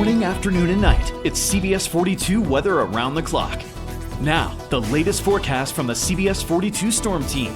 Morning, afternoon, and night, it's CBS 42 weather around the clock. Now, the latest forecast from the CBS 42 Storm Team.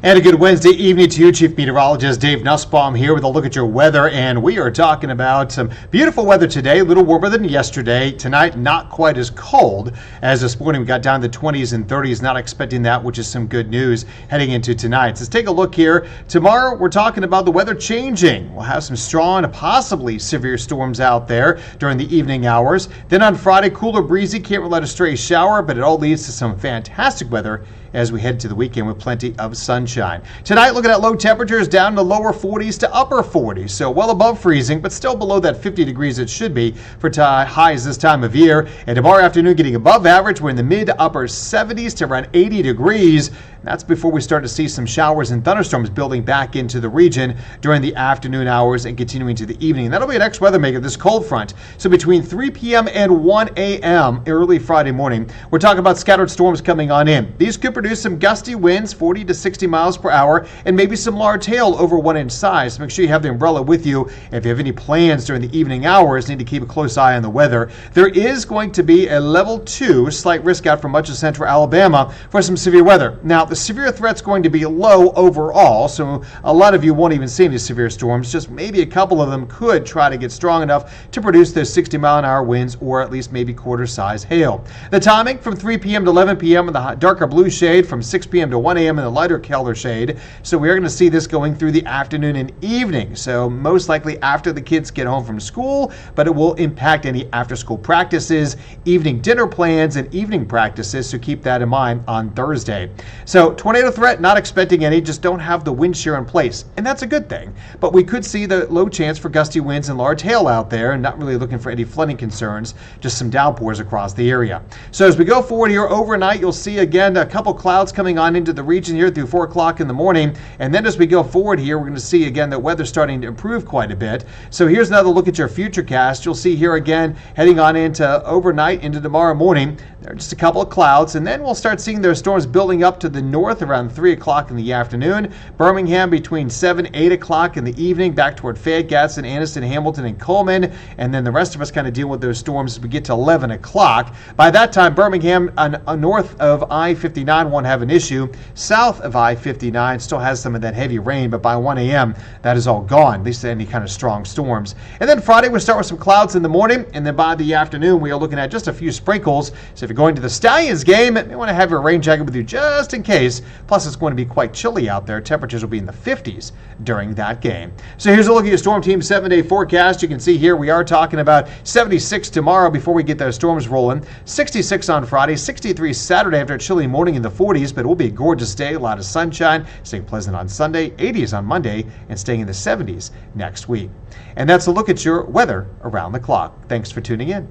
And a good Wednesday evening to you, Chief Meteorologist Dave Nussbaum here with a look at your weather. And we are talking about some beautiful weather today, a little warmer than yesterday. Tonight, not quite as cold as this morning. We got down to the 20s and 30s, not expecting that, which is some good news heading into tonight. So let's take a look here. Tomorrow, we're talking about the weather changing. We'll have some strong, possibly severe storms out there during the evening hours. Then on Friday, cooler, breezy, can't rely on a stray shower, but it all leads to some fantastic weather as we head to the weekend with plenty of sunshine. Tonight, looking at low temperatures down in the lower 40s to upper 40s, so well above freezing, but still below that 50 degrees it should be for highs this time of year. And tomorrow afternoon, getting above average, we're in the mid to upper 70s to around 80 degrees. That's before we start to see some showers and thunderstorms building back into the region during the afternoon hours and continuing to the evening. And that'll be an next weather maker, this cold front. So between 3 p.m. and 1 a.m. early Friday morning, we're talking about scattered storms coming on in. These could produce some gusty winds, 40 to 60 miles per hour, and maybe some large hail over 1 inch size. So make sure you have the umbrella with you. If you have any plans during the evening hours, need to keep a close eye on the weather. There is going to be a level 2 slight risk out for much of central Alabama for some severe weather. Now, the severe threat's going to be low overall, so a lot of you won't even see any severe storms. Just maybe a couple of them could try to get strong enough to produce those 60-mile-an-hour winds or at least maybe quarter-size hail. The timing from 3 p.m. to 11 p.m. in the darker blue shade, from 6 p.m. to 1 a.m. in the lighter color shade. So we are going to see this going through the afternoon and evening. So most likely after the kids get home from school, but it will impact any after-school practices, evening dinner plans, and evening practices. So keep that in mind on Thursday. So tornado threat, not expecting any, just don't have the wind shear in place. And that's a good thing. But we could see the low chance for gusty winds and large hail out there, and not really looking for any flooding concerns, just some downpours across the area. So as we go forward here overnight, you'll see again a couple clouds coming on into the region here through 4 o'clock in the morning. And then as we go forward here, we're going to see again that weather starting to improve quite a bit. So here's another look at your futurecast. You'll see here again heading on into overnight into tomorrow morning. There are just a couple of clouds, and then we'll start seeing those storms building up to the north around 3 o'clock in the afternoon. Birmingham between 7, 8 o'clock in the evening, back toward Fayette, Gadsden, Anniston, Hamilton, and Coleman. And then the rest of us kind of deal with those storms as we get to 11 o'clock. By that time, Birmingham north of I-59 won't have an issue. South of I-59 still has some of that heavy rain, but by 1 a.m., that is all gone, at least any kind of strong storms. And then Friday, we'll start with some clouds in the morning, and then by the afternoon, we are looking at just a few sprinkles. So if you're going to the Stallions game, you may want to have your rain jacket with you just in case. Plus, it's going to be quite chilly out there. Temperatures will be in the 50s during that game. So here's a look at your Storm Team 7-day forecast. You can see here we are talking about 76 tomorrow before we get those storms rolling. 66 on Friday, 63 Saturday after a chilly morning in the 40s, but it will be a gorgeous day, a lot of sunshine, staying pleasant on Sunday, 80s on Monday, and staying in the 70s next week. And that's a look at your weather around the clock. Thanks for tuning in.